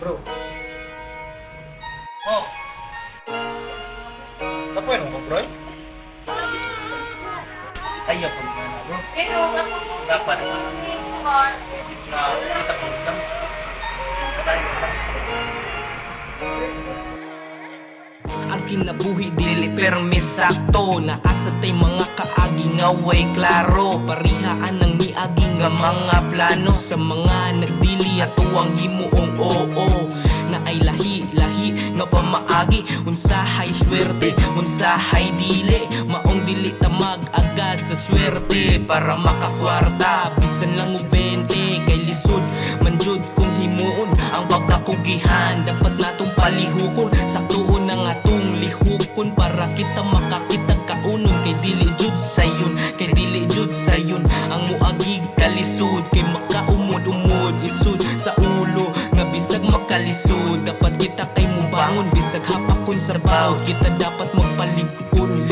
Bro. Oh. Tapoy mo, bro? Ayaw pag na, bro. Pero ako Dapat mo. na kita po lang. Ang kinabuhi dili permi sakto. Naasa tay mga kaagi nga way klaro. Parihaan ng miagi nga mga plano. Sa mga nagdili atuang himuong oo. Na ay lahi nga pamaagi. Unsahay swerte, unsahay dili. Maong dili tamag agad sa swerte. Para makakwarta, bisan lang og 20. Kay lisod, manjud kung himuon ang pagkakugihan. Dapat natong palihukon, saktuon ang atong lihukon. Para kita makakita kaunon. Kay dili jud sayon, kay dili jud sayon. Ang muagig kalisod, kay makaumod-umod. Isud sa ulo, nga bisag makalisod. Dapat kita kay mubangon, bisag hapakon sa bawd. Kita dapat magpalig-un,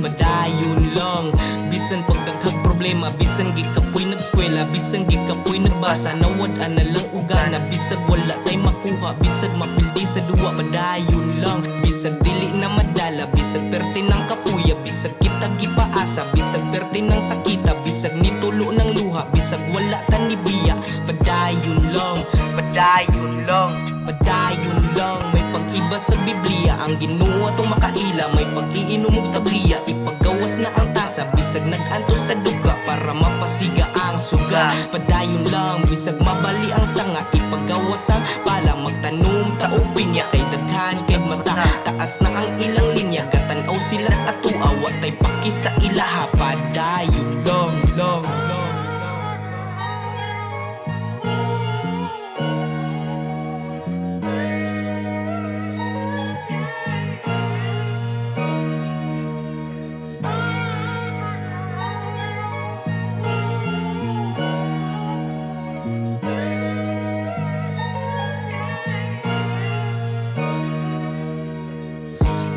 madayon lang. Bisan pagdaghag problema, bisan gikapoy nag-eskwela, bisan gikapoy nagbasa, nawad ana lang ugana. Bisag wala tay makuha, bisag mapildi sa duwa, padayon lang. Bisag dili na madala, bisag perte ng kapuya, bisag kita gipaasa, bisag perte ng sakita, bisag nitulo ng luha, bisag wala ta ni biya, padayon lang, padayon lang, padayon lang. May pag-iba sa Biblia, ang Ginoo atong makaila, may pag-iinom og tabliya, ipagawas na ang tasa, bisag nag-antos sa duga para mapasiga ang suga. Padayon lang, bisag mabali ang sanga, ipagawas ang pala, magtanom taog pinya. Kay daghan kay mata, taas na ang ilang linya, katanaw sila sa atua, watay paki sa ilaha. Padayon lang, lang, lang.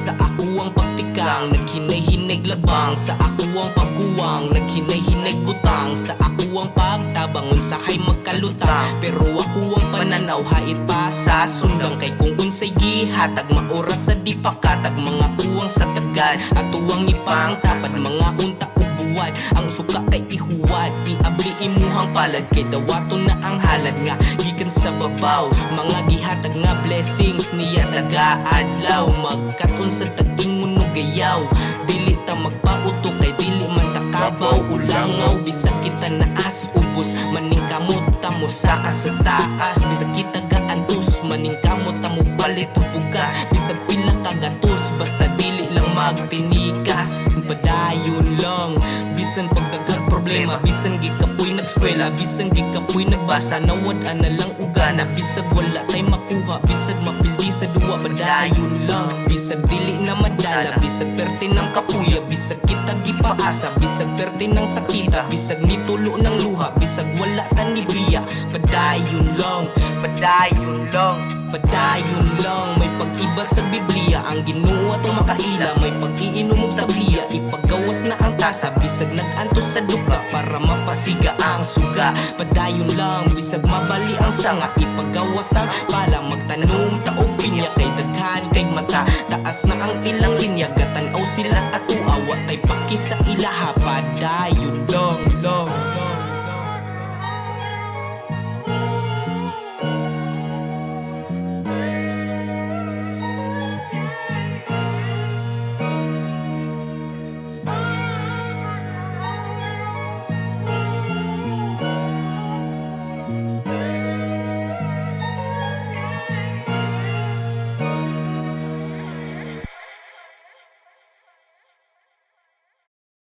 Sa ako ang pagtikang, naghinay-hinay labang. Sa ako ang pagkuwang, naghinay-hinay butang. Sa ako ang pagtabang, unsahay magkalutang. Pero ako ang pananaw, hait pa sa sundang. Kay kung unsay gihatag, maoras sa di pakatag. Mga kuwang sa tagal, at tuwang ipang tapad. Mga unta o buwad, ang suka kay ihuwad. Iabli imuhang palad, kay dawato na ang halad nga gikan sa babaw. Mga gihatag nga blessings niya taga-adlaw. Magkaton sa tag-ingon no gayaw, dili ta magpauto kay dili man takabaw. Ulangaw, bisag kita naas ubos, maning kamot tamo saka sa taas. Bisag kita gaantos, maning kamot tamo palit o bugas. Bisag pila kagatos, basta dili lang magtinikas. Padayon lang, bisan pagdaghag problema, bisan gikapoy nag-eskwela, bisan gikapoy nagbasa, nawad ana lang ugana. Bisag wala tay makuha, bisag mapildi sa duwa, padayon lang. Bisag dili na madala, bisag perte ng kapuya, bisag kita gipaasa, bisag perte ng sakita, bisag nitulo ng luha, bisag wala ta ni biya, padayon lang, padayon lang, padayon lang. May pag-iba sa Biblia, ang Ginoo atong makaila, may pag-iinom og tabliya, ipagawas na ang tasa, bisag nag-antos sa duka para mapasiga ang suga. Padayon lang, bisag mabali ang sanga, ipagawas ang pala, magtanom taog pinya. Kay daghan kay mata, taas na ang ilang linya, gatanaw sila sa atua, watay paki sa ilaha. Padayon lang, lang.